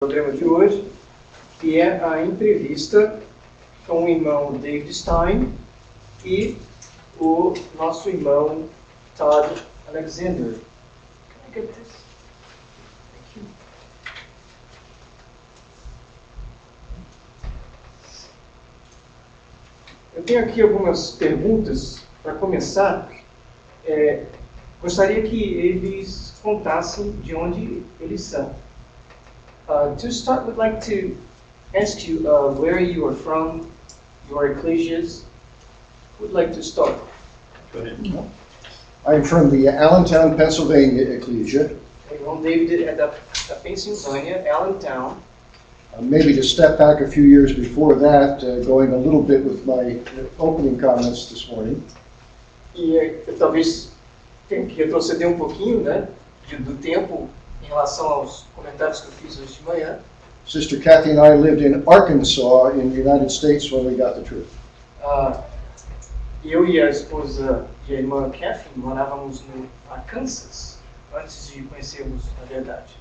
Programa de hoje, que é a entrevista com o irmão David Stein e o nosso irmão Todd Alexander. Can I get this? Thank you. Eu tenho aqui algumas perguntas para começar. Gostaria que eles contassem de onde eles são. To start, we'd like to ask you where you are from, your ecclesias. Who would like to start? Go ahead. I'm from the Allentown, Pennsylvania ecclesia. O irmão David é da Pensilvânia, Allentown. Maybe to step back a few years before that, going a little bit with my opening comments this morning. E eu talvez tenha que retroceder um pouquinho, né, do tempo em relação aos comentários que eu fiz hoje de manhã. Sister Kathy and I lived in Arkansas in the United States when we got the truth. Eu e a esposa e a irmã Kathy morávamos no Arkansas antes de conhecermos a verdade.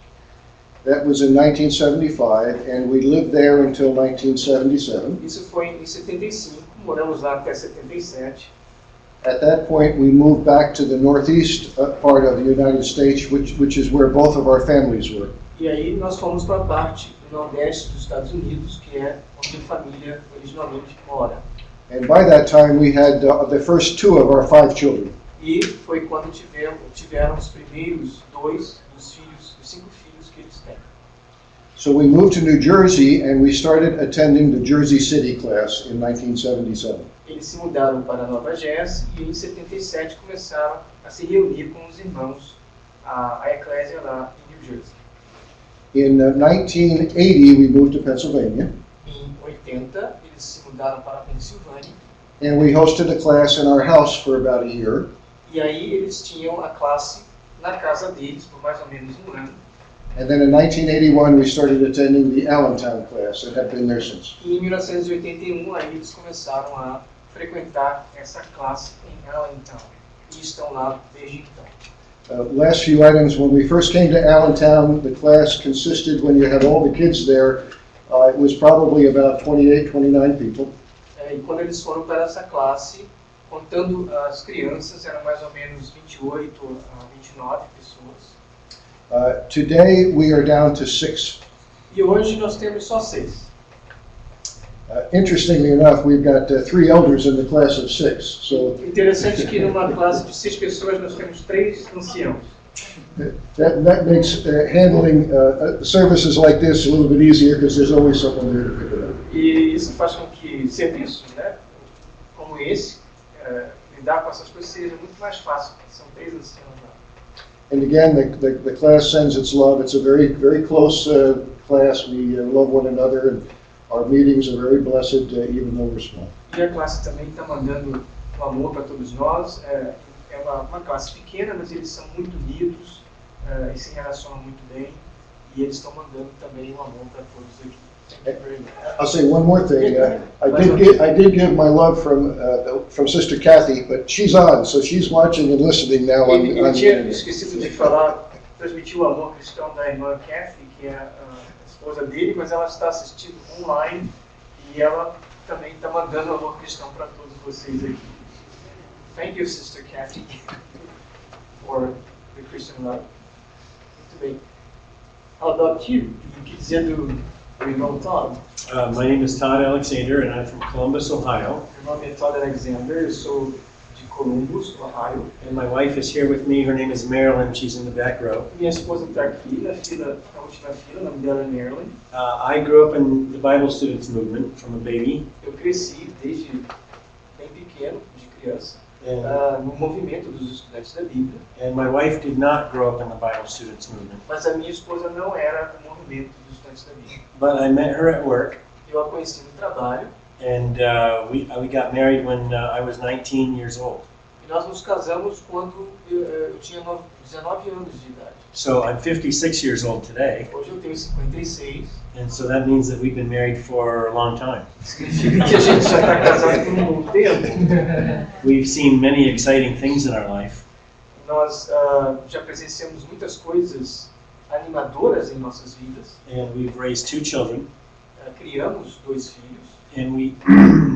That was in 1975, and we lived there until 1977. Isso foi em 75, moramos lá até 77. At that point, we moved back to the northeast part of the United States, which is where both of our families were. E aí nós fomos para a parte do nordeste dos Estados Unidos, que é onde a família originalmente mora. And by that time, we had the first two of our 5 children. E foi quando tiveram os primeiros 2 dos 5 filhos que eles têm. So we moved to New Jersey and we started attending the Jersey City class in 1977. Eles se mudaram para Nova Jersey e em 77 começaram a se reunir com os irmãos, a eclésia lá em New Jersey. In 1980, we moved to Pennsylvania Em 80, eles se mudaram para a Pensilvânia and we hosted a class in our house for about a year. e aí eles tinham a classe na casa deles por mais ou menos um ano. And then in 1981, we started attending the Allentown class and have been there since. E em 1981, aí eles começaram a frequentar essa classe em Allentown e estão lá desde então. Last few items, when we first came to Allentown, the class consisted, when you had all the kids there, it was probably about 28, 29 people. E quando eles foram para essa classe, contando as crianças, eram mais ou menos 28 a 29 pessoas. Today, we are down to 6. E hoje nós temos só 6. Interestingly enough, we've got 3 elders in the class of 6. So Interessante que numa classe de 6 pessoas nós temos 3 anciãos. that makes handling services like this a little bit easier because there's always someone there to pick it up. E isso faz com que serviços, né, como esse, lidar com essas coisas seja muito mais fácil. São 3 anciãos lá. And again, the class sends its love. It's a very, very close class. We love one another, and our meetings are very blessed, even though we're small. E a classe também está mandando um amor para todos nós. É uma classe pequena, mas eles são muito unidos e se relacionam muito bem. E eles estão mandando também um amor para todos aqui. Thank you very much. I'll say one more thing. I did give my love from Sister Kathy, but she's on, so she's watching and listening now. Ele tinha esquecido de falar, transmitir o amor cristão da irmã Kathy, que é a esposa dele, mas ela está assistindo online e ela também está mandando o amor cristão para todos vocês aqui. Thank you, Sister Kathy, for the Christian love. Muito bem. How about you? O que dizer do irmão Todd? My name is Todd Alexander, and I'm from Columbus, Ohio. Meu nome é Todd Alexander, eu sou de Columbus, Ohio. And my wife is here with me. Her name is Marilyn. She's in the back row. Minha esposa está aqui na última fila, o nome dela é Marilyn. I grew up in the Bible Students Movement from a baby. Eu cresci desde bem pequeno, de criança, And, no movimento dos estudantes da Bíblia, and my wife did not grow up in the Bible Students Movement. mas a minha esposa não era do movimento dos estudantes da Bíblia. But I met her at work, Eu a conheci no trabalho and we got married when I was 19 years old. e nós nos casamos quando eu tinha 19 anos de idade. So I'm 56 years old today, Hoje eu tenho 56, and so that means that we've been married for a long time. significa que a gente já está casado por um bom tempo. We've seen many exciting things in our life. Nós já presenciamos muitas coisas animadoras em nossas vidas. And we've raised 2 children. Criamos 2 filhos. And we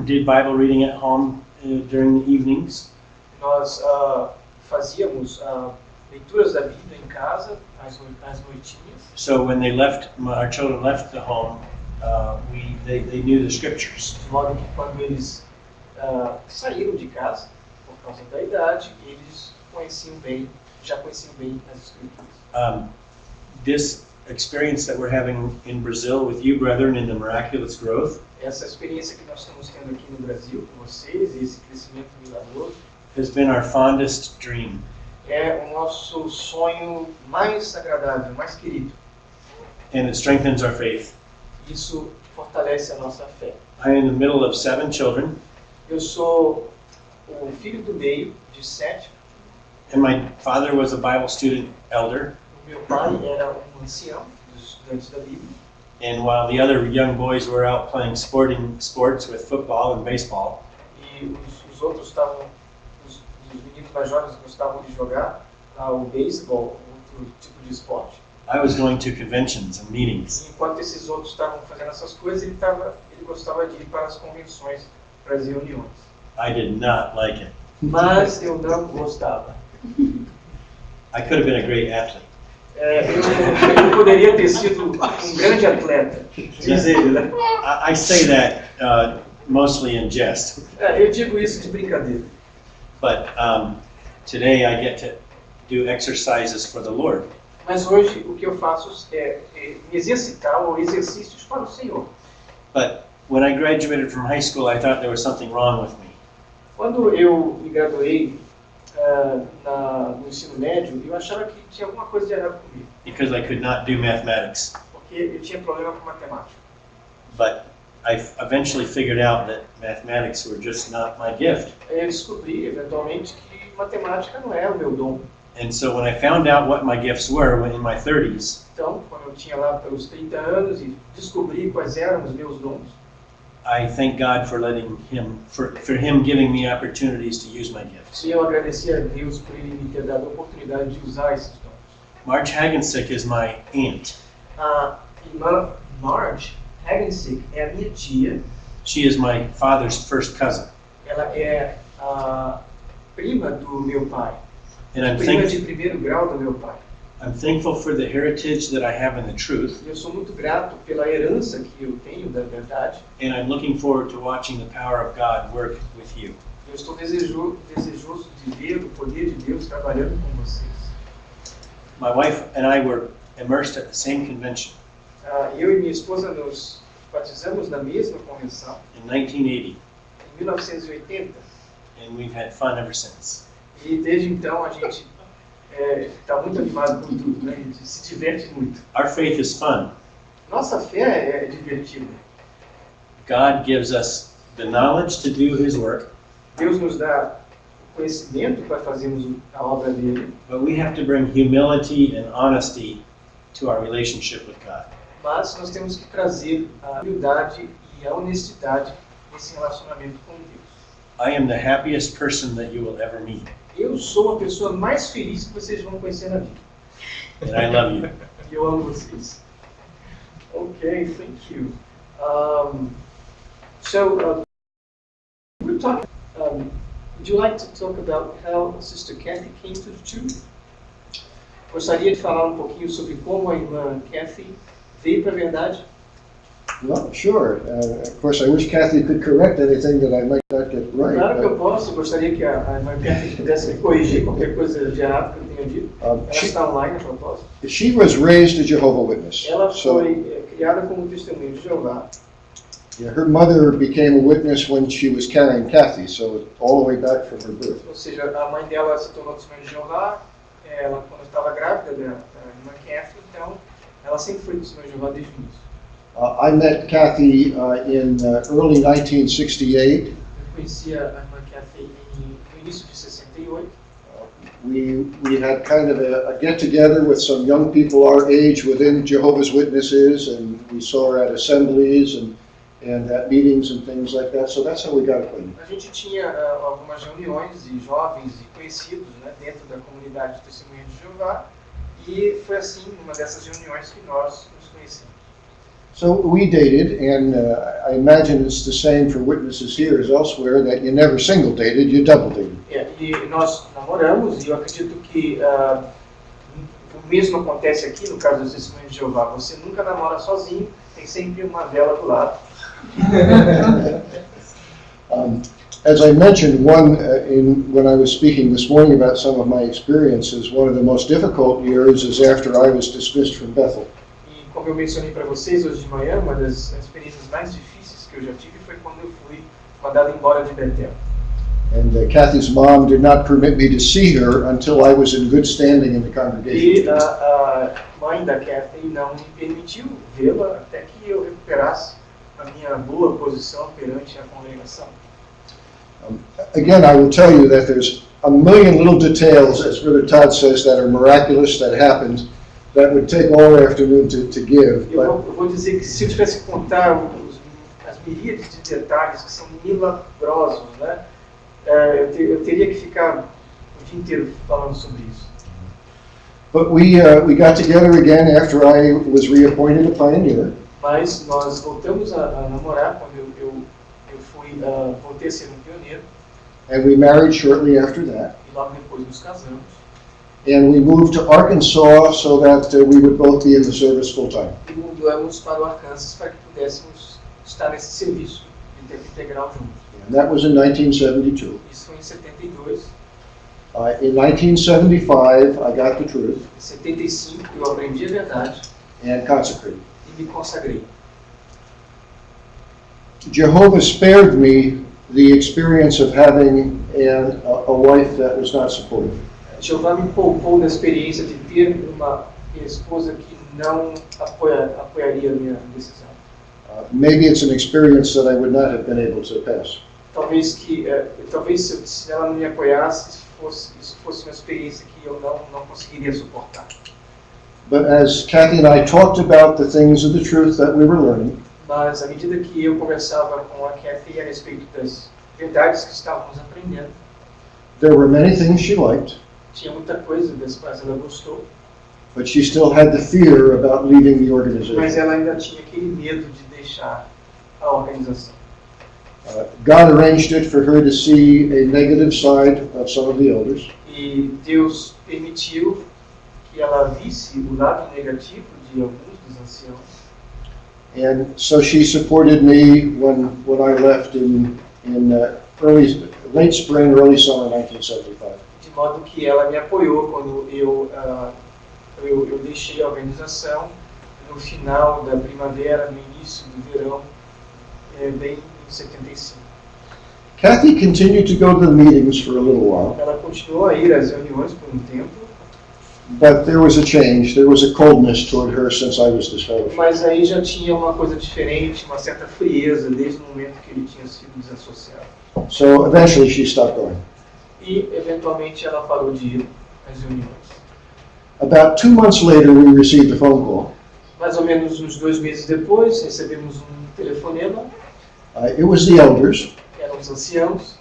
did Bible reading at home during the evenings. Nós fazíamos leituras da Bíblia em casa, às noitinhas. So when our children left the home, they knew the scriptures. De modo que quando eles saíram de casa, por causa da idade, eles já conheciam bem as escrituras. This experience that we're having in Brazil with you, brethren, in the miraculous growth, Essa experiência que nós estamos tendo aqui no Brasil com vocês, esse crescimento milagroso, has been our fondest dream. é o nosso sonho mais agradável, mais querido. And it strengthens our faith. Isso fortalece a nossa fé. I am in the middle of 7 children, Eu sou o filho do meio, de 7. and my father was a Bible student elder. O meu pai era um ancião dos estudantes da Bíblia. And while the other young boys were out playing sports with football and baseball, E os outros estavam, os meninos mais jovens gostavam de jogar o beisebol, outro tipo de esporte. I was going to conventions and meetings. E enquanto esses outros estavam fazendo essas coisas, ele gostava de ir para as convenções, para as reuniões. I did not like it. Mas eu não gostava. I could have been a great athlete. Eu poderia ter sido um grande atleta, diz ele, né? I say that mostly in jest, Eu digo isso de brincadeira. but today I get to do exercises for the Lord. Mas hoje o que eu faço é me exercitar ou exercícios para o Senhor. But when I graduated from high school, I thought there was something wrong with me. Quando eu me graduei no ensino médio, eu achava que tinha alguma coisa de errado comigo, Because I could not do mathematics. porque eu tinha problema com matemática. But I eventually figured out that mathematics were just not my gift. Eu descobri, eventualmente, que matemática não é o meu dom. And so when I found out what my gifts were in my 30s, Então, quando eu tinha lá pelos 30 anos e descobri quais eram os meus dons, I thank God for letting him, for him giving me opportunities to use my gifts. e eu agradeci a Deus por Ele me ter dado a oportunidade de usar esses dons. Marge Hagensick is my aunt. A irmã Marge Hagensick é a minha tia. She is my father's first cousin. Ela é a prima do meu pai. And I'm, Prima de primeiro grau do meu pai. I'm thankful for the heritage that I have in the truth. E eu sou muito grato pela herança que eu tenho da verdade. And I'm looking forward to watching the power of God work with you. Eu estou desejoso de ver o poder de Deus trabalhando com vocês. My wife and I were immersed at the same convention Eu e minha esposa nos batizamos na mesma convenção in 1980, em 1980. and we've had fun ever since. E desde então a gente está muito animado com tudo, né? A gente se diverte muito. Our faith is fun. Nossa fé é divertida. God gives us the knowledge to do His work, Deus nos dá o conhecimento para fazermos a obra dele, but we have to bring humility and honesty to our relationship with God. mas nós temos que trazer a humildade e a honestidade nesse relacionamento com Deus. I am the happiest person that you will ever meet, Eu sou a pessoa mais feliz que vocês vão conhecer na vida. and I love you. E eu amo vocês. Okay, thank you. We're talking. Would you like to talk about how Sister Kathy came to the truth? Gostaria de falar um pouquinho sobre como a irmã Kathy veio para a verdade? Well, sure. Of course, I wish Kathy could correct anything that I might not get right. Claro que eu but, posso. Gostaria que a irmã Kathy pudesse me corrigir qualquer coisa de errado que eu tenha dito. Ela está online, a propósito. she was raised a Jehovah's Witness. Ela So, foi criada como testemunho de Jeová. yeah, her mother became a witness when she was carrying Kathy, so all the way back from her birth. Ou seja, a mãe dela se tornou testemunha de Jeová, ela quando estava grávida da irmã Kathy, então ela sempre foi testemunha de Jeová desde o início. I met Kathy in early 1968. Eu conheci a irmã Kathy no início de 68. We had kind of a get-together with some young people our age within Jehovah's Witnesses, and we saw her at assemblies and at meetings and things like that, so that's how we got acquainted. A gente tinha algumas reuniões de jovens e conhecidos, né, dentro da comunidade de testemunha de Jeová, E foi assim, numa dessas reuniões, que nós nos conhecemos. So we dated, and I imagine it's the same for witnesses here as elsewhere, that you never single dated, you double dated. E nós namoramos, e eu acredito que o mesmo acontece aqui no caso dos Testemunhos de Jeová. Você nunca namora sozinho, tem sempre uma vela do lado. As I mentioned, when I was speaking this morning about some of my experiences, one of the most difficult years is after I was dismissed from Bethel. E como eu mencionei para vocês hoje de manhã, uma das experiências mais difíceis que eu já tive foi quando eu fui mandado embora de Betel. And Kathy's mom did not permit me to see her until I was in good standing in the E congregation. a mãe da Kathy não me permitiu vê-la até que eu recuperasse a minha boa posição perante a congregação. Again, I will tell you that there's a million little details, as Brother Todd says, that are miraculous, that happened, that would take all afternoon to give. Eu vou dizer que se eu tivesse que contar as miríades de detalhes que são milagrosos, né, eu teria que ficar o dia inteiro falando sobre isso. But we got together again after I was reappointed a pioneer. Mas nós voltamos a namorar quando eu voltei a ser pioneiro. And we married shortly after that. E logo depois nos casamos. And we moved to Arkansas so that we would both be in the service full time. E mudamos para o Arkansas para que pudéssemos estar nesse serviço de tempo integral juntos. And that was in 1972. Isso foi em 72. In 1975, I got the truth. Em 75 eu aprendi a verdade And consecrated. e me consagrei. Jehovah spared me the experience of having a wife that was not supportive. Jeová me poupou da experiência de ter uma esposa que não apoiaria a minha decisão. Maybe it's an experience that I would not have been able to pass. Talvez se ela não me apoiasse, isso fosse uma experiência que eu não conseguiria suportar. But as Kathy and I talked about the things of the truth that we were learning, Mas à medida que eu conversava com a Kathy a respeito das verdades que estávamos aprendendo, there were many things she liked, tinha muita coisa das quais ela gostou, but she still had the fear about leaving the mas organization. ela ainda tinha aquele medo de deixar a organização. God arranged it for her to see a negative side of some of the elders. E Deus permitiu que ela visse o lado negativo de alguns dos anciãos. And so she supported me when I left in late spring, early summer 1975. De modo que ela me apoiou quando eu deixei a organização no final da primavera, no início do verão, bem em 75. Kathy continued to go to the meetings for a little while, Ela continuou a ir às reuniões por um tempo, but there was a change. There was a coldness toward her since I was disfellowshipped. mas aí já tinha uma coisa diferente, uma certa frieza desde o momento que ele tinha sido desassociado. So eventually she stopped going. E, eventualmente, ela parou de ir às reuniões. About 2 months later, we received a phone call. Mais ou menos uns 2 meses depois, recebemos um telefonema, It was the elders, eram os anciãos,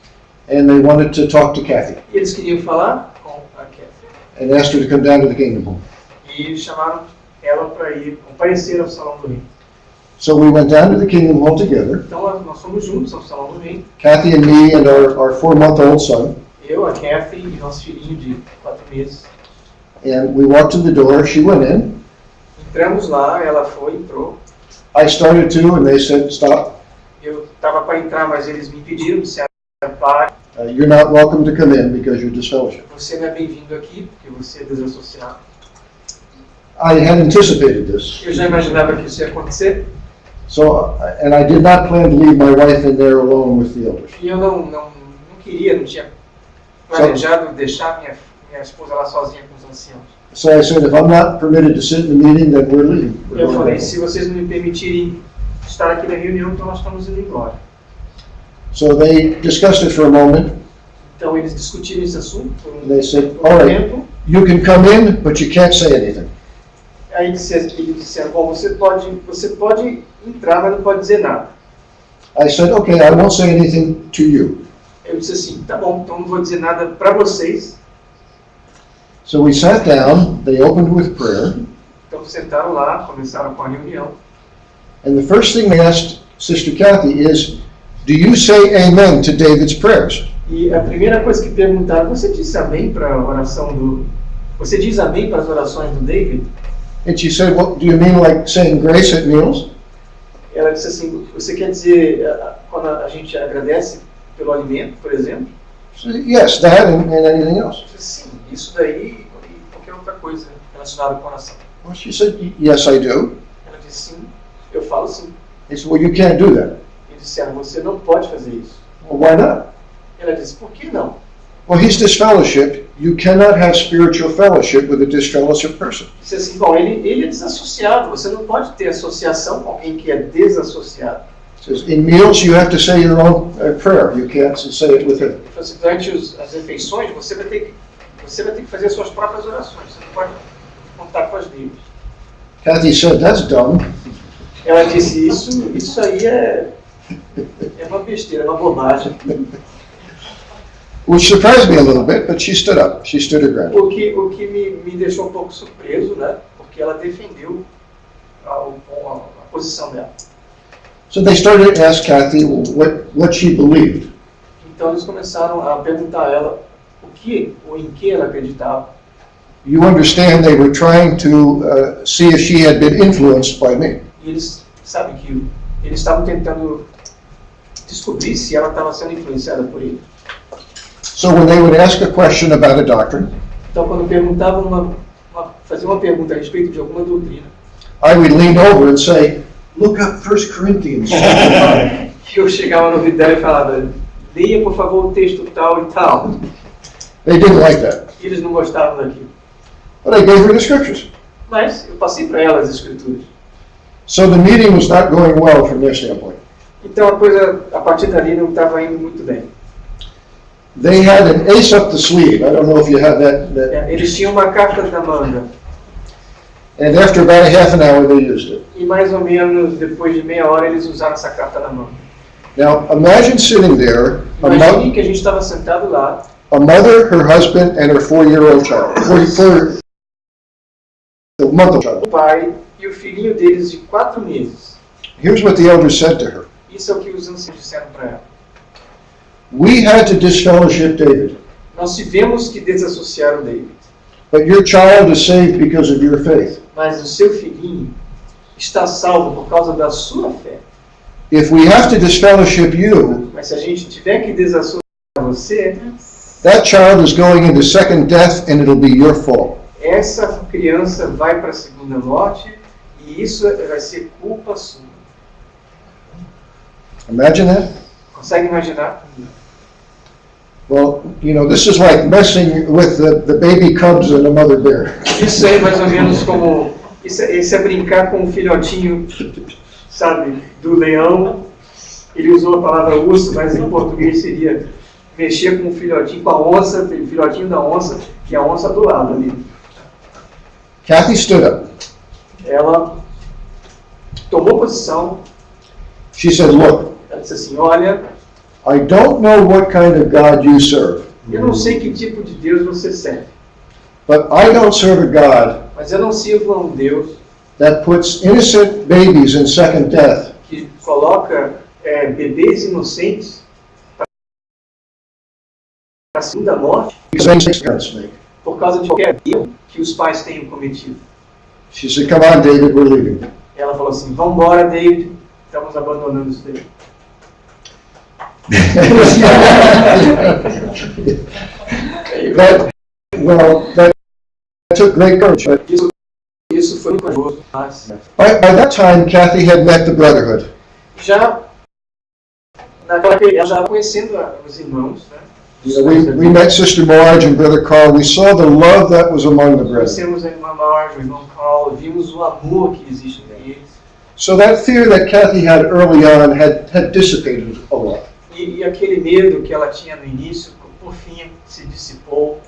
and they wanted to talk to Kathy e eles queriam falar com a Kathy. and asked her to come down to the Kingdom Home. E chamaram ela para ir comparecer ao Salão do Reino. So we went down to the Kingdom Hall together, Então nós fomos juntos ao Salão do Reino, Kathy and me and our 4-month-old son, eu, a Kathy e nosso filhinho de 4 meses. and we walked to the door. She went in. Entramos lá, ela entrou. I started to, and they said, "Stop. Eu estava para entrar, mas eles me pediram, disseram, pare, You're not welcome to come in because you're disfellowshipped." você não é bem-vindo aqui, porque você é desassociado. I had anticipated this. Eu já imaginava que isso ia acontecer, So, and I did not plan to leave my wife in there alone with the elders. e eu não tinha planejado deixar minha esposa lá sozinha com os anciãos. So I said, if I'm not permitted to sit in the meeting, then we're leaving. We're Eu going falei, back. se vocês não me permitirem estar aqui na reunião, então nós estamos indo embora. So they discussed it for a moment. Então eles discutiram esse assunto por They said, por all right, tempo. you can come in, but you can't say anything. Aí eles disseram, bom, você pode entrar, mas não pode dizer nada. I said, okay, I won't say anything to you. Eu disse assim, tá bom, então não vou dizer nada para vocês. So we sat down, they opened with prayer, Então sentaram lá, começaram com a reunião. and the first thing they asked Sister Kathy is, do you say amen to David's prayers? E a primeira coisa que perguntaram, você diz amém para a oração do... Você diz amém para as orações do David? And she said, well, do you mean like saying grace at meals? Ela disse assim, você quer dizer quando a gente agradece pelo alimento, por exemplo? She said, yes, that and anything else. Eu disse, sim, isso daí e qualquer outra coisa relacionada com a oração. Well, she said, yes, I do. Ela disse, sim, eu falo sim. He said, well, you can't do that. Eles disseram, você não pode fazer isso. Well, why not? Ela disse, por que não? Well, he's disfellowshipped. You cannot have spiritual fellowship with a disfellowshipped person. Disse assim, bom, ele é desassociado, você não pode ter associação com alguém que é desassociado. It says, in meals, you have to say your own prayer. You can't say it with him. Ele falou assim, durante as refeições, você vai ter que fazer as suas próprias orações, você não pode contar com as deles. Kathy said, that's dumb. Ela disse, isso aí é uma besteira, é uma bobagem. Which surprised me a little bit, but she stood up. She stood her ground. O que me deixou um pouco surpreso, né? Porque ela defendeu a posição dela. So they started to ask Kathy what she believed. Então eles começaram a perguntar a ela o que ou em que ela acreditava. You understand they were trying to see if she had been influenced by me. E eles sabem que eles estavam tentando descobrir se ela estava sendo influenciada por ele. So when they would ask a question about a doctrine, Então quando perguntavam faziam uma pergunta a respeito de alguma doutrina, I would lean over and say, look up 1 Corinthians. eu chegava no ouvido dela e falava, leia por favor o texto tal e tal. They didn't like that. E eles não gostavam daquilo. But I gave her the scriptures. Mas eu passei para ela as escrituras. So the meeting was not going well from their standpoint. Então a coisa, a partir dali, não estava indo muito bem. They had an ace up the sleeve. I don't know if you have that. Eles tinham uma carta na manga. And after about a half an hour, they used it. E mais ou menos depois de meia hora eles usaram essa carta na manga. Now, imagine sitting there, Imagine que a gente estava sentado lá, a mother, her husband, and her 4-year-old child. The month-old child. o pai e o filhinho deles de 4 meses. Here's what the elders said to her. Isso é o que os anciãos disseram para ela. We had to disfellowship David, Nós tivemos que desassociar o David, but your child is saved because of your faith. mas o seu filhinho está salvo por causa da sua fé. If we have to disfellowship you, Mas se a gente tiver que desassociar você, that child is going into second death and it'll be your fault. essa criança vai para a segunda morte e isso vai ser culpa sua. Imagine that? Consegue imaginar? Well, you know, this is like messing with the baby cubs and a mother bear. Isso é mais ou menos como... Isso é brincar com um filhotinho, sabe, do leão. Ele usou a palavra urso, mas em português seria mexer com um filhotinho, com a onça, o filhotinho da onça, e a onça do lado ali. Kathy stood up. Ela tomou posição, She said, look, ela disse assim, olha, I don't know what kind of God you serve, eu não sei que tipo de Deus você serve, but I don't serve a God mas eu não sirvo a um Deus that puts innocent babies in second death que coloca bebês inocentes para a segunda morte because of mistakes parents make. por causa de qualquer erro que os pais tenham cometido. She said, come on, David, we're leaving. Ela falou assim, vamos embora, David, estamos abandonando isso daí. That took great courage. But Isso foi muito corajoso. Mas by that time, Kathy had met the Brotherhood. já naquela época, ela já estava conhecendo os irmãos, né? You know, we met Sister Marge and Brother Carl. We saw the love that was among the brethren. Conhecemos a irmã Marge, o irmão Carl, vimos o amor que existe entre eles. So that fear that Kathy had early on had dissipated a lot. E aquele medo que ela tinha no início, por fim, se dissipou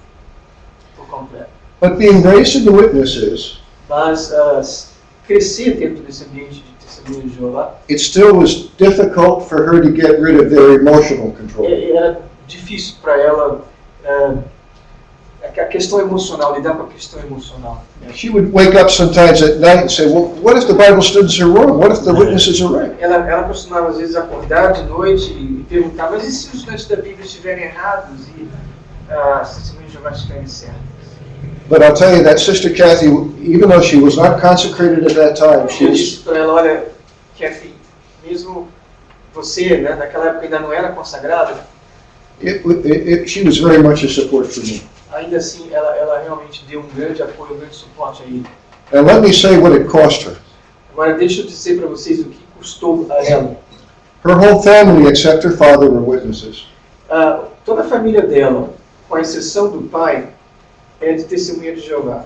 por completo. But being raised in the witnesses, Mas crescer dentro desse ambiente de testemunho de Jeová, it still was difficult for her to get rid of their emotional control. era difícil para ela a questão emocional, lidar com a questão emocional. She would wake up sometimes at night and say, well, what if the Bible students are wrong? What if the witnesses are right? Ela costumava às vezes acordar de noite e perguntar, mas e se os estudantes da Bíblia estiverem errados e as testemunhas de Jeová estiverem certas? But I'll tell you that Sister Kathy, even though she was not consecrated at that time, she Eu was, disse para ela, olha, Kathy, mesmo você, né, naquela época ainda não era consagrada, she was very much a support for me. ainda assim ela realmente deu um grande apoio, um grande suporte a ele. And let me say what it cost her. Agora deixa eu dizer para vocês o que custou a ela. Her whole family, except her father, were witnesses. Toda a família dela, com exceção do pai, é de testemunha de Jeová.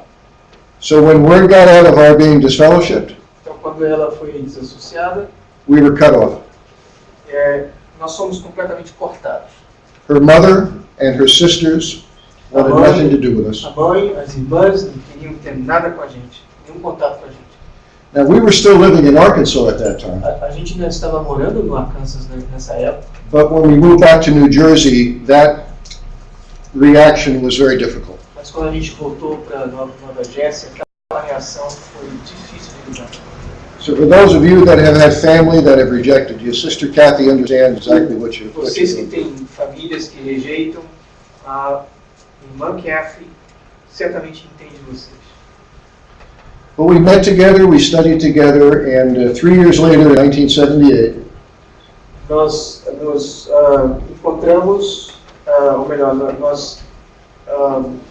So when word got out of our being disfellowshipped, Então quando ela foi desassociada, we were cut off. nós fomos completamente cortados. Her mother and her sisters wanted nothing to do with us. A mãe, as irmãs não queriam ter nada com a gente, nenhum contato com a gente. Now, we were still living in Arkansas at that time, A gente ainda estava morando no Arkansas nessa época, but when we moved back to New Jersey, that reaction was very difficult. mas quando a gente voltou para Nova Jersey, aquela reação foi difícil de lidar. So for those of you that have had family that have rejected you, Sister Kathy understands exactly what you're Vocês que doing. têm famílias que rejeitam, a irmã Kathy certamente entende vocês. Well, we met together, we studied together, and 3 years later, in 1978, Nós nos encontramos, ou melhor, nós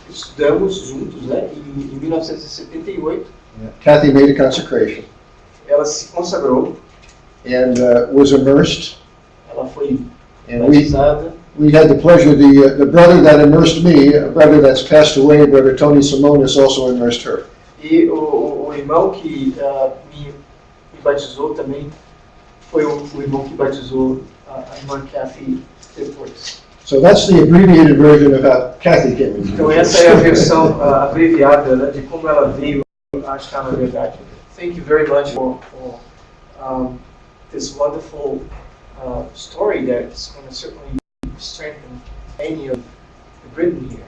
estudamos juntos, né? E em 1978 Kathy made a consecration ela se consagrou, and was immersed. ela foi And we batizada. had the pleasure, the brother that immersed me, a brother that's passed away, Brother Tony Simonis, also immersed her. E o irmão que me batizou também foi o irmão que batizou a irmã Kathy depois. So that's the abbreviated version of how Kathy came into Então essa é a versão abreviada, né, de como ela veio a estar na verdade. Thank you very much for this wonderful story that's going to certainly strengthen any of Britain here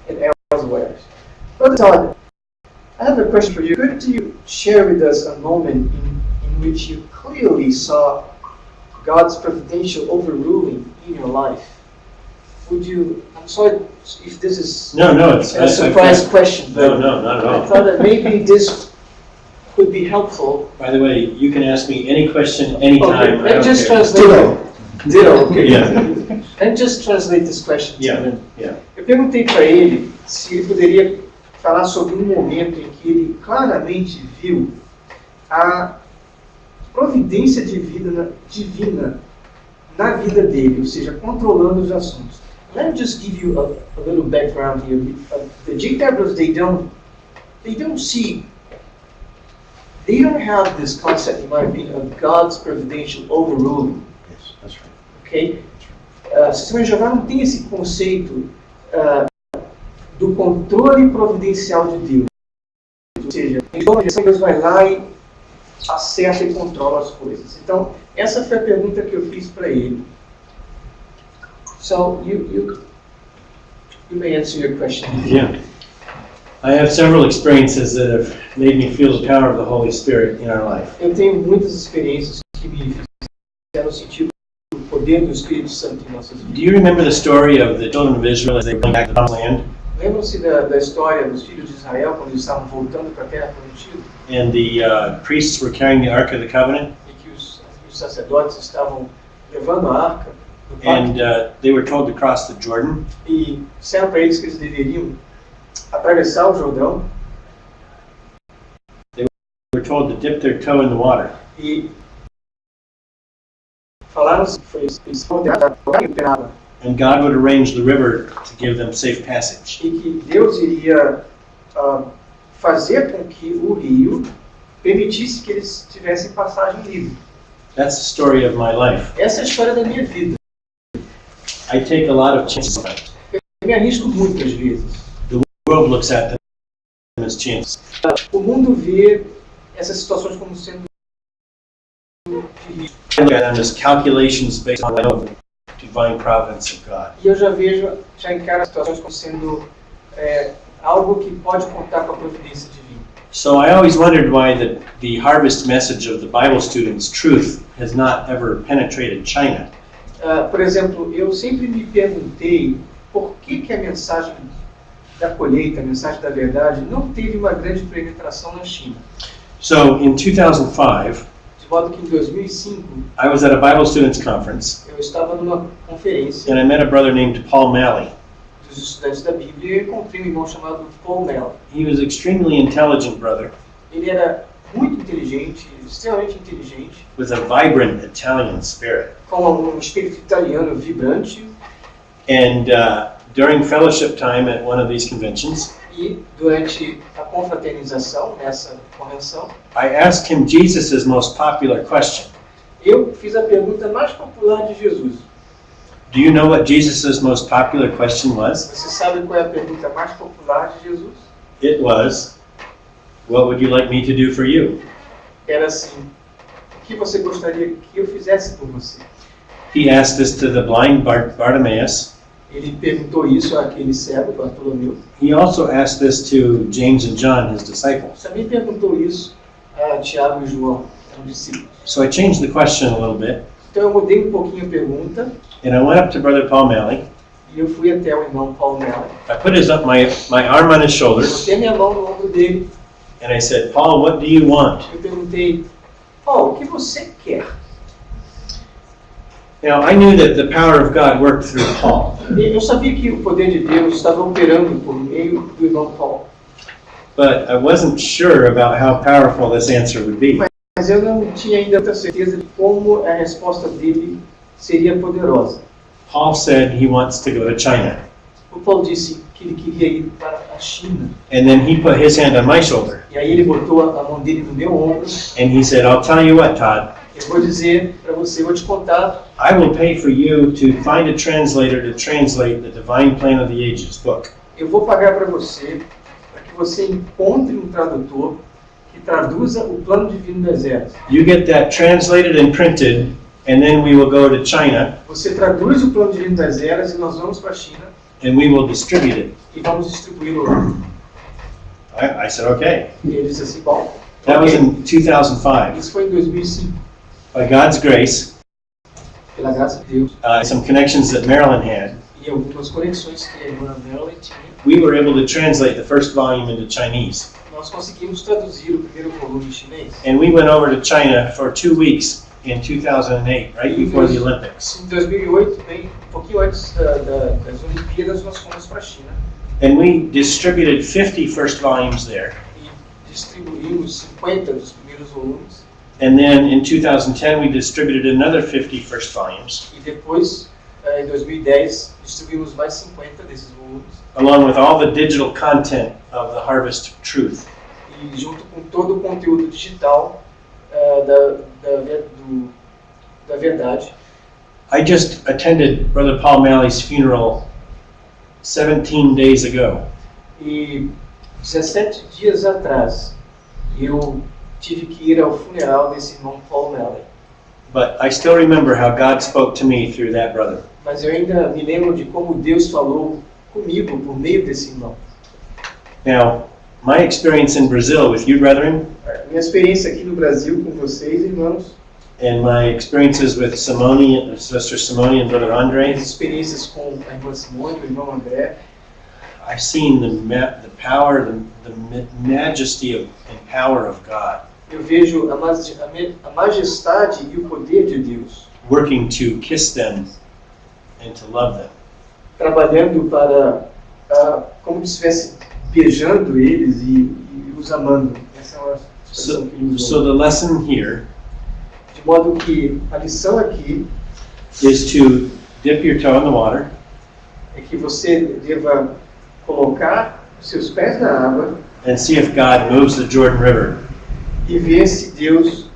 and elsewhere. Brother Todd, I have a question for you. Could you share with us a moment in which you clearly saw God's providential overruling in your life? Would you? I'm sorry if this is No, it's a surprise question, but No, not at I all. thought that maybe this could be helpful. By the way, you can ask me any question anytime. Okay, I let me don't just care. translate. Ditto. Okay. Yeah. And just translate this question. to Yeah, him. yeah. Eu perguntei para ele se ele poderia falar sobre um momento em que ele claramente viu a providência divina na vida dele, ou seja, controlando os assuntos. Let me just give you a little background here. The JTABers, they don't have this concept, in my opinion, of God's providential overruling. Yes, that's right. Ok? Sistema de Jeová não tem esse conceito do controle providencial de Deus. Ou seja, Deus vai lá e acerta e controla as coisas. Então, essa foi a pergunta que eu fiz para ele. So, you may answer your question. Yeah. I have several experiences that have made me feel the power of the Holy Spirit in our life. Eu tenho muitas experiências que me fizeram sentir o poder do Espírito Santo em nossas Do vidas. you remember the story of the children of Israel as they were going back to the promised land? Lembram-se da história dos filhos de Israel quando eles estavam voltando para a Terra Prometida? And the priests were carrying the Ark of the Covenant, E que os sacerdotes estavam levando a arca do pacto and they were told to cross the Jordan. e disseram para eles que eles deveriam atravessar o Jordão They were told to dip their toe in the water. e falaram que foi ordenado And God would arrange the river to give them safe passage. e que Deus iria fazer com que o rio permitisse que eles tivessem passagem livre. That's the story of my life. Essa é a história da minha vida. I take a lot of chances. Eu me arrisco muitas vezes. The world looks at them as chances. O mundo vê essas situações como sendo de risco. I look at them as calculations based on the divine providence of God. E eu já encaro as situações como sendo algo que pode contar com a providência divina. So I always wondered why the harvest message of the Bible students' truth has not ever penetrated China. Por exemplo, eu sempre me perguntei por que a mensagem da colheita, a mensagem da verdade, não teve uma grande penetração na China. So in 2005, De modo que em 2005, I was at a Bible students conference eu estava numa conferência and I met a brother named Paul Malley. dos estudantes da Bíblia e eu encontrei um irmão chamado Paul Malley. He was an extremely intelligent brother Ele era muito inteligente, extremamente inteligente, with a vibrant Italian spirit. com um espírito italiano vibrante. And during fellowship time at one of these conventions, E durante a confraternização, nessa convenção, I asked him Jesus' most popular question. eu fiz a pergunta mais popular de Jesus. Do you know what Jesus' most popular question was? Você sabe qual é a pergunta mais popular de Jesus? It was, what would you like me to do for you? Era assim: o que você gostaria que eu fizesse por você? He asked this to the blind Bartimaeus. Ele perguntou isso àquele cego, Bartolomeu. He also asked this to James and John, his disciples. Também perguntou isso a Tiago e João, eram discípulos. So I changed the question a little bit, Então eu mudei um pouquinho a pergunta and I went up to Brother Paul Malley. e eu fui até o irmão Paul Malley. I put my arm on his shoulders, Botei minha mão no ombro dele and I said, Paul, what do you want? e eu perguntei: Paul, o que você quer? Now, I knew that the power of God worked through Paul, Eu sabia que o poder de Deus estava operando por meio do irmão Paul, but I wasn't sure about how powerful this answer would be. mas eu não tinha ainda muita certeza de como a resposta dele seria poderosa. Paul said he wants to go to China. O Paulo disse que ele queria ir para a China, And then he put his hand on my shoulder, e aí ele botou a mão dele no meu ombro. and he said, I'll tell you what, Todd, Eu vou dizer para você, eu vou te contar, I will pay for you to find a translator to translate the Divine Plan of the Ages book. eu vou pagar para você, para que você encontre um tradutor que traduza o plano divino das eras. You get that translated and printed, and then we will go to China, Você traduz o plano divino das eras e nós vamos para a China and we will distribute it. e vamos distribuí-lo lá. I said, okay. E ele disse assim: bom, That was ok. in 2005. Isso foi em 2005. By God's grace, Pela graça de Deus some connections that Marilyn had, e algumas conexões que a irmã Marilyn tinha, we were able to translate the first volume into Chinese. nós conseguimos traduzir o primeiro volume em chinês. And we went over to China for 2 weeks in 2008, right before the Olympics. Em 2008, bem, um pouquinho antes das Olimpíadas, nós fomos para a China And we distributed 50 first volumes there. e distribuímos 50 dos primeiros volumes. And then in 2010, we distributed another 50 first volumes, E depois, em 2010, distribuímos mais 50 desses volumes. along with all the digital content of the Harvest of Truth. E junto com todo o conteúdo digital da verdade. I just attended Brother Paul Malley's funeral 17 days ago. E 17 dias atrás, eu tive que ir ao funeral desse irmão Paul Malley. But I still remember how God spoke to me through that brother. Mas eu ainda me lembro de como Deus falou comigo por meio desse irmão. Now, my experience in Brazil with you, brethren, Minha experiência aqui no Brasil com vocês, irmãos, and my experiences with Simone, Sister Simone and Brother minhas Andre, experiências com a irmã Simone, o irmão André, I've seen the power, the majesty and power of God eu vejo a majestade e o poder de Deus working to kiss them and to love them. trabalhando para, como se estivesse beijando eles e os amando. Essa é uma expressão que ele So usou. the lesson here De modo que a lição aqui is to dip your toe in the water é que você deva colocar os seus pés na água and see if God moves the Jordan River. e ver se Deus,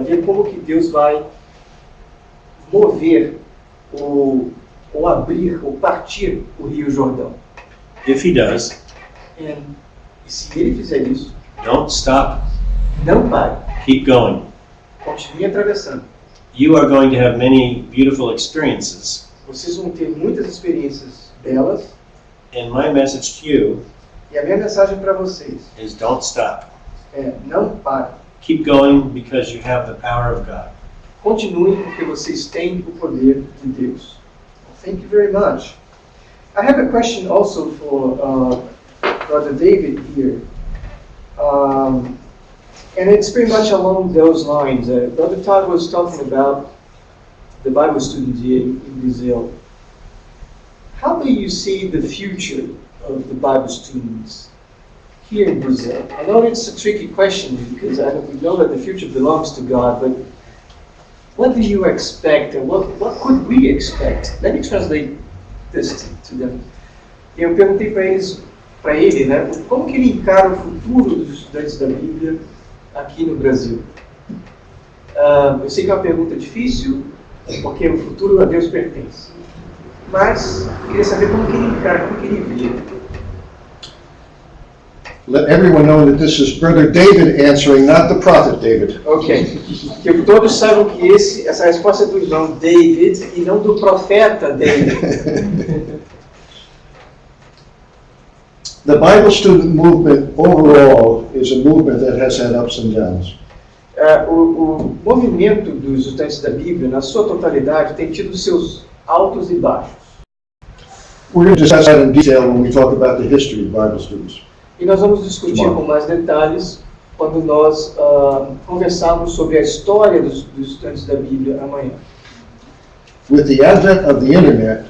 ver como que Deus vai mover ou abrir ou partir o Rio Jordão. If He does, E se ele fizer isso, don't stop, não pare, keep going. continue atravessando. You are going to have many beautiful experiences, Vocês vão ter muitas experiências belas, And my message to you E a minha mensagem para vocês is don't stop. é: não parem. Keep going because you have the power of God. Continuem porque vocês têm o poder de Deus. Thank you very much. I have a question also for Brother David here. And it's pretty much along those lines. Brother Todd was talking about the Bible students here in Brazil. How do you see the future of the Bible students here in Brazil? I know it's a tricky question because we know that the future belongs to God, but what do you expect and what could we expect? Let me translate this to them. Eu perguntei para ele, né, como que ele encara o futuro dos estudantes da Bíblia aqui no Brasil. Eu sei que é uma pergunta difícil, porque o futuro a Deus pertence. Mas eu queria saber como que ele encara, como que ele vê. Let everyone know that this is Brother David answering, not the prophet David. Ok. Que todos saibam que essa resposta é do irmão David e não do profeta David. The Bible student movement overall is a movement that has had ups and downs. O movimento dos estudantes da Bíblia, na sua totalidade, tem tido seus altos e baixos. We're going to discuss that in detail when we talk about the history of Bible students. E nós vamos discutir com mais detalhes quando nós conversarmos sobre a história dos estudantes da Bíblia amanhã. With the advent of the internet,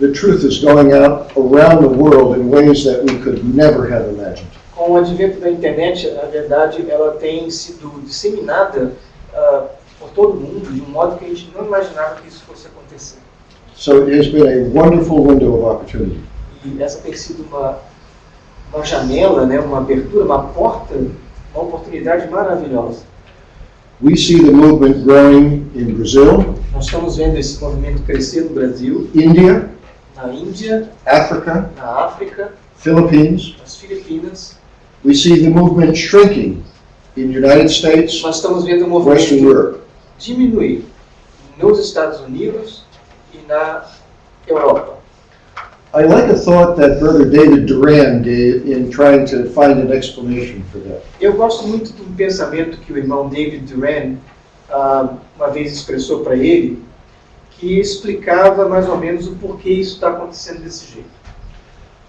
the truth is going out around the world in ways that we could never have imagined. Com o advento da internet, a verdade ela tem sido disseminada por todo mundo de um modo que a gente não imaginava que isso fosse acontecer. So it has been a wonderful window of opportunity. E essa tem sido uma janela, né, uma abertura, uma porta, uma oportunidade maravilhosa. We see the movement growing in Brazil, Nós estamos vendo esse movimento crescer no Brasil, India, na Índia, Africa, na África, Philippines. nas Filipinas. We see the movement shrinking in the United States, Nós estamos vendo o Western movimento Europe. diminuir nos Estados Unidos e na Europa. I like a thought that Brother David Duran gave in trying to find an explanation for that. Eu gosto muito de um pensamento que o irmão David Duran uma vez expressou para ele, que explicava mais ou menos o porquê isso está acontecendo desse jeito.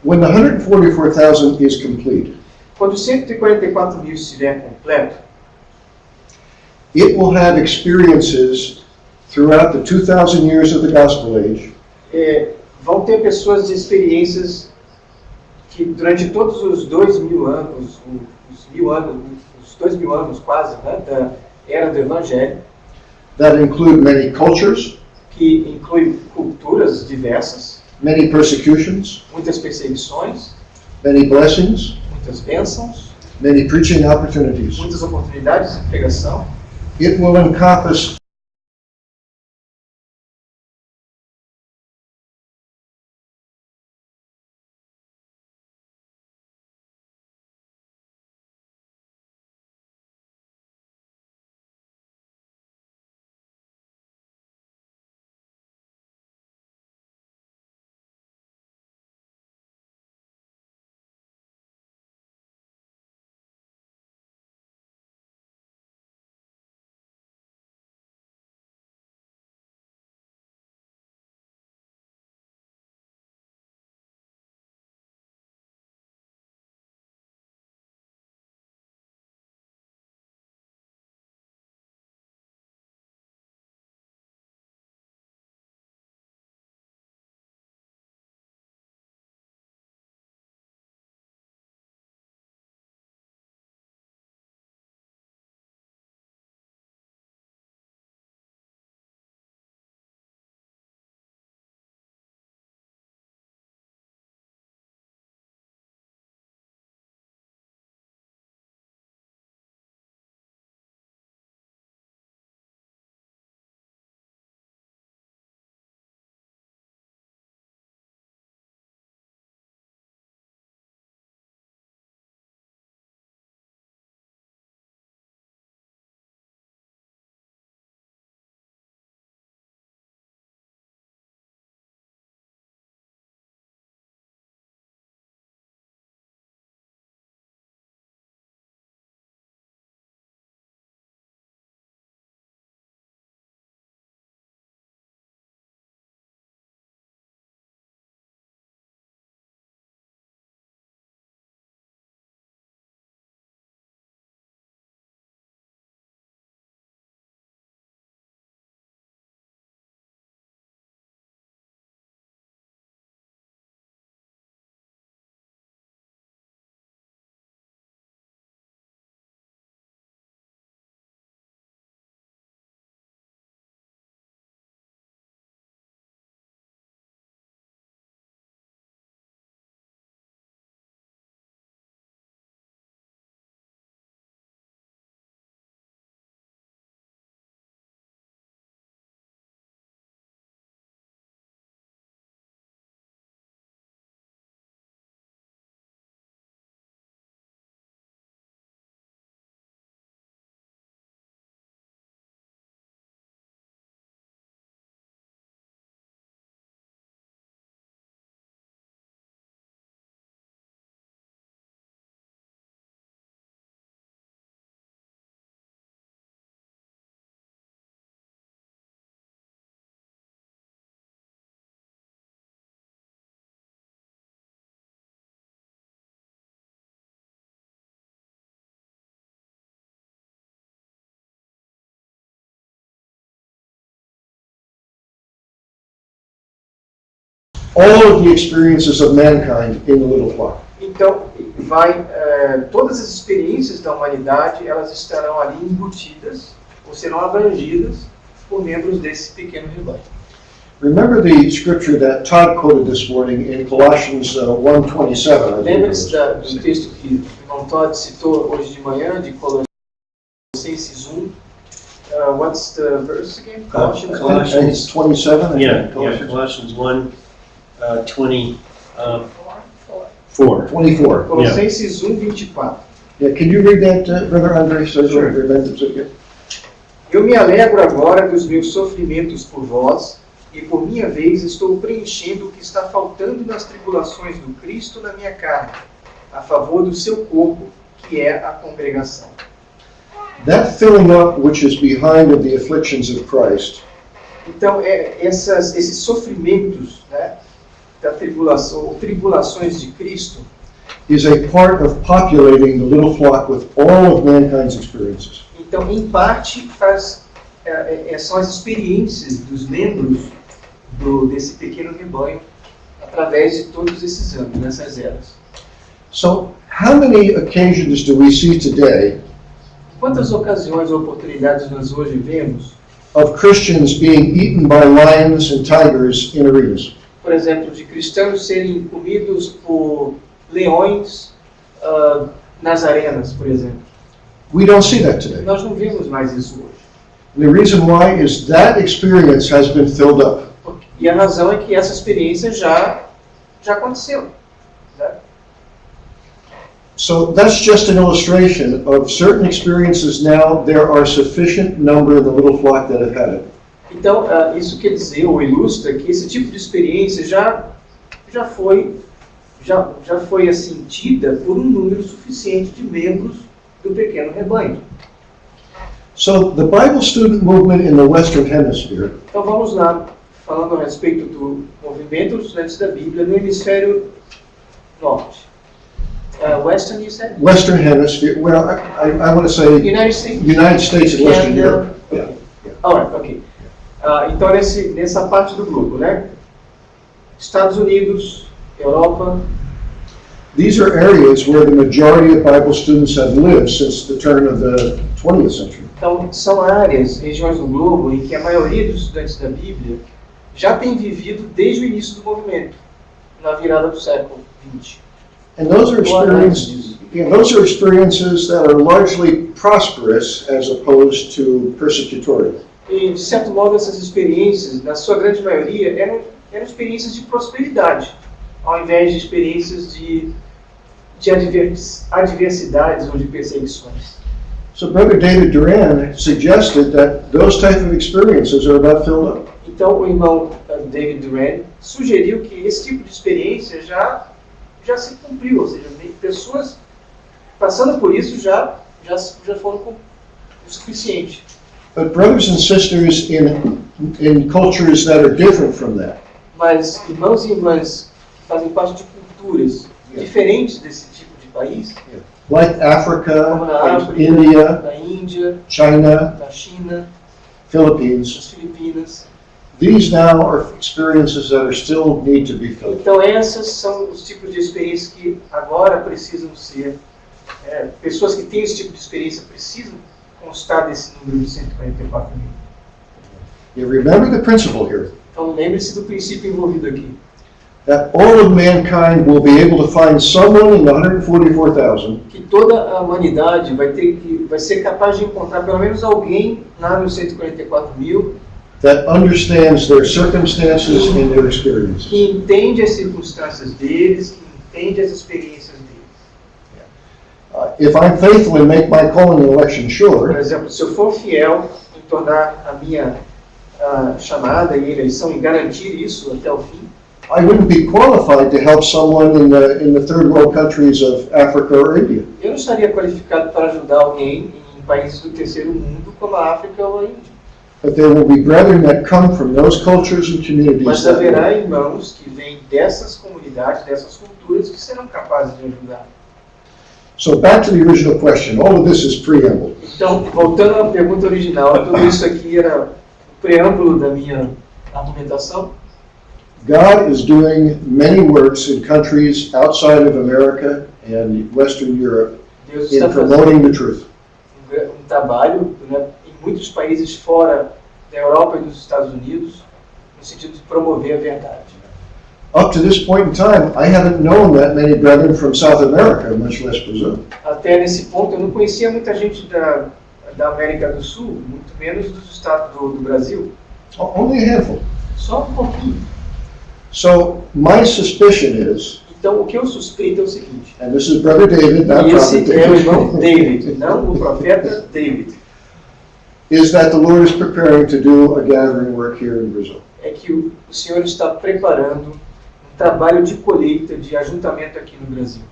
When the 144,000 is complete, Quando 144 mil estiver completo, it will have experiences throughout the 2,000 years of the Gospel Age vão ter pessoas de experiências que durante todos os 2.000 anos, os 2.000 anos quase, né, da era do Evangelho, that include many cultures, que inclui culturas diversas, many persecutions, muitas perseguições, many blessings, muitas bênçãos, many preaching opportunities. muitas oportunidades de pregação. It will encompass all of the experiences of mankind in the little flock. Então, todas as experiências da humanidade, elas estarão ali embutidas, ou serão abrangidas por membros desse pequeno rebanho. Remember the scripture that Todd quoted this morning in Colossians 1:27. Lembre-se do texto que o irmão Todd citou hoje de manhã, de Colossenses 1. What's the verse again? Colossians 1. I think it's 27. Colossians 1, 24. 24. Colossenses 1, 24. Yeah, can you read that, Brother Andre? So Sure. Eu me alegro agora dos meus sofrimentos por vós, e por minha vez estou preenchendo o que está faltando nas tribulações do Cristo na minha carne, a favor do seu corpo, que é a congregação. That filling up which is behind of the afflictions of Christ. Então, esses sofrimentos, né, da tribulação, ou tribulações de Cristo, is a part of populating the little flock with all of mankind's experiences. Então, em parte, são as experiências dos membros desse pequeno rebanho através de todos esses anos, nessas eras. So, how many occasions do we see today Quantas ocasiões ou oportunidades nós hoje vemos, of Christians being eaten by lions and tigers in arenas? por exemplo, de cristãos serem comidos por leões nas arenas, por exemplo? We don't see that today. Nós não vemos mais isso hoje. The reason why is that experience has been filled up. E a razão é que essa experiência já aconteceu. Né? So that's just an illustration of certain experiences now. There are sufficient number in the little flock that have had it. Então, isso quer dizer, ou ilustra, que esse tipo de experiência já foi assim, tida por um número suficiente de membros do pequeno rebanho. So the Bible student movement in the Western Hemisphere Então vamos lá, falando a respeito do movimento dos estudantes da Bíblia no hemisfério norte. Western, you said? Western Hemisphere, well, I want to say United States? United States and Western Canada. Europe. Yeah. Alright, ok. Então nessa parte do globo, né? Estados Unidos, Europa. These are areas where the majority of Bible students have lived since the turn of the 20th century. Então são áreas, regiões do globo em que a maioria dos estudantes da Bíblia já tem vivido desde o início do movimento, na virada do século XX. And those are experiences that are largely prosperous as opposed to persecutory. E, de certo modo, essas experiências, na sua grande maioria, eram experiências de prosperidade, ao invés de experiências de adversidades ou de perseguições. So Brother David Duran suggested that those type of experiences are about filled up. Então, o irmão David Duran sugeriu que esse tipo de experiência já se cumpriu, ou seja, pessoas passando por isso já foram o suficiente. But brothers and sisters in cultures that are different from that, Mas irmãos e irmãs que fazem parte de culturas diferentes desse tipo de país, like Africa, como na like África, India, na Índia, China, na China, Philippines, nas Filipinas. these now are experiences that are still need to be filled. Então essas são os tipos de experiências que agora precisam ser, pessoas que têm esse tipo de experiência precisam constar desse número de 144 mil. You remember the principle here, Então lembre-se do princípio envolvido aqui. that all of mankind will be able to find someone in the 144,000 Que toda a humanidade vai ser capaz de encontrar pelo menos alguém lá nos 144 mil that understands their circumstances and their experiences. que entende as circunstâncias deles, que entende as experiências deles. If I'm faithful and make my calling and election Por sure, exemplo, se eu for fiel em tornar a minha chamada e eleição e garantir isso até o fim, I wouldn't be qualified to help someone in the third world countries of Africa or India. eu não estaria qualificado para ajudar alguém em países do terceiro mundo como a África ou a Índia. But there will be brethren that come from those cultures and communities Mas that haverá irmãos que vêm dessas comunidades, dessas culturas, que serão capazes de ajudar. So back to the original question. All of this is preamble. Então, voltando à pergunta original, tudo isso aqui era o preâmbulo da minha argumentação. God is doing many works in countries outside of America and Western Europe Deus in está fazendo promoting the truth. um trabalho, né, em muitos países fora da Europa e dos Estados Unidos, no sentido de promover a verdade. Up to this point in time, I haven't known that many brethren from South America, much less Brazil. Até nesse ponto, eu não conhecia muita gente da América do Sul, muito menos dos estados do Brasil. Only a handful. Só um pouquinho. So my suspicion is, Então, o que eu suspeito é o seguinte. and this is Brother David, not E Prophet esse é o irmão David, David, não o profeta David. is that the Lord is preparing to do a gathering work here in Brazil. É que o Senhor está preparando um trabalho de colheita, de ajuntamento aqui no Brasil.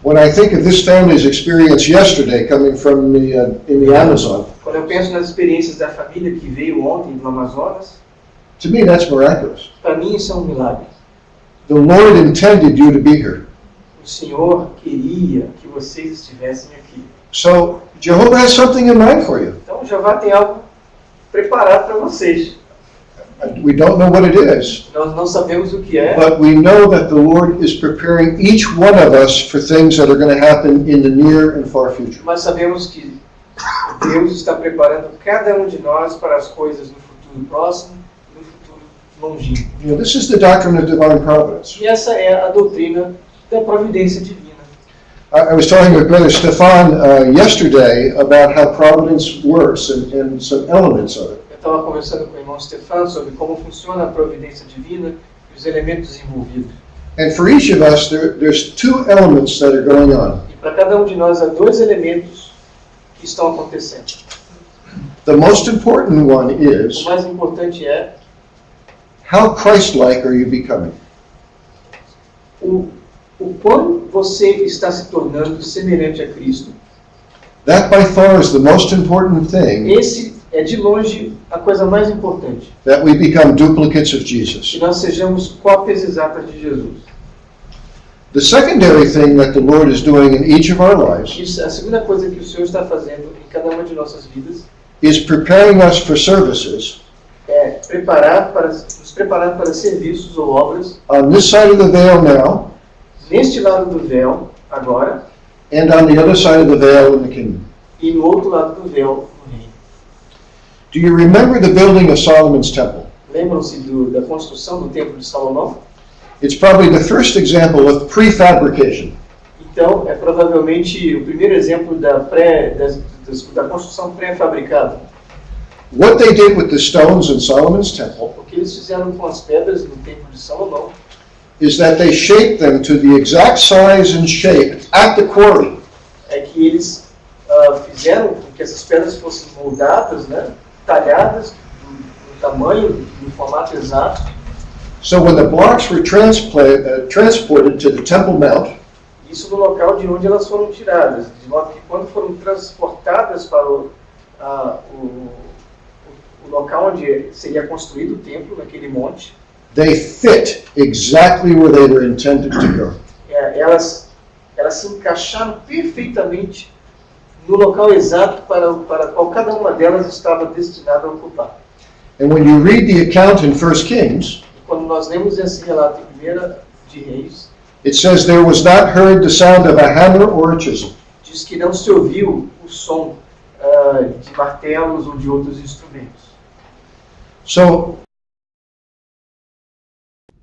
When I think of this family's experience yesterday coming from in the Amazon, Quando eu penso nas experiências da família que veio ontem do Amazonas, to me that's miraculous. para mim isso é um milagre. The Lord intended you to be here. O Senhor queria que vocês estivessem aqui. So Jehovah has something in mind for you. Então, Jeová tem algo preparado para vocês. We don't know what it is, Nós não sabemos o que é, but we know that the Lord is preparing each one of us for things that are going to happen in the near and far future. mas sabemos que Deus está preparando cada um de nós para as coisas no futuro próximo e no futuro longínquo. You know, this is the doctrine of divine providence. E essa é a doutrina da providência divina. I was talking with Brother Stefan yesterday about how providence works and some elements of it. Eu estava conversando com o irmão Stefan sobre como funciona a providência divina e os elementos envolvidos. And for each of us, there's two elements that are going on. E para cada um de nós há dois elementos que estão acontecendo. The most important one O is, mais importante é how Christ-like are you becoming? o quão você está se tornando semelhante a Cristo. That by far is the most important thing, Esse é de longe a coisa mais importante. that we become duplicates of Jesus. Que nós sejamos cópias exatas de Jesus. The secondary thing that the Lord is doing in each of our lives Isso, a segunda coisa que o Senhor está fazendo em cada uma de nossas vidas is preparing us for services é nos preparar para serviços ou obras on this side of the veil now neste lado do véu, agora, and on the other side of the veil in the kingdom. e no outro lado do véu, no reino. Do you remember the building of Solomon's temple? Lembram-se da construção do Templo de Salomão? It's probably the first example of prefabrication. Então, é provavelmente o primeiro exemplo da construção pré-fabricada. What they did with the stones in Solomon's temple O que eles fizeram com as pedras no Templo de Salomão is that they shaped them to the exact size and shape at the quarry. é que eles fizeram com que essas pedras fossem moldadas, né, talhadas no tamanho, no formato exato. So when the blocks were transported to the Temple Mount, Isso no local de onde elas foram tiradas, de modo que quando foram transportadas para o local onde seria construído o templo, naquele monte, they fit exactly where they were intended to go. elas se encaixaram perfeitamente no local exato para qual cada uma delas estava destinada a ocupar. And when you read the account in 1 Kings, E quando nós lemos esse relato em 1 de Reis, it says there was not heard the sound of a hammer or a chisel. diz que não se ouviu o som de martelos ou de outros instrumentos. So,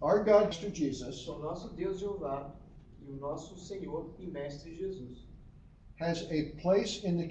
our God, Mr. Jesus, O nosso Deus Jeová e o nosso Senhor e Mestre Jesus has a place in the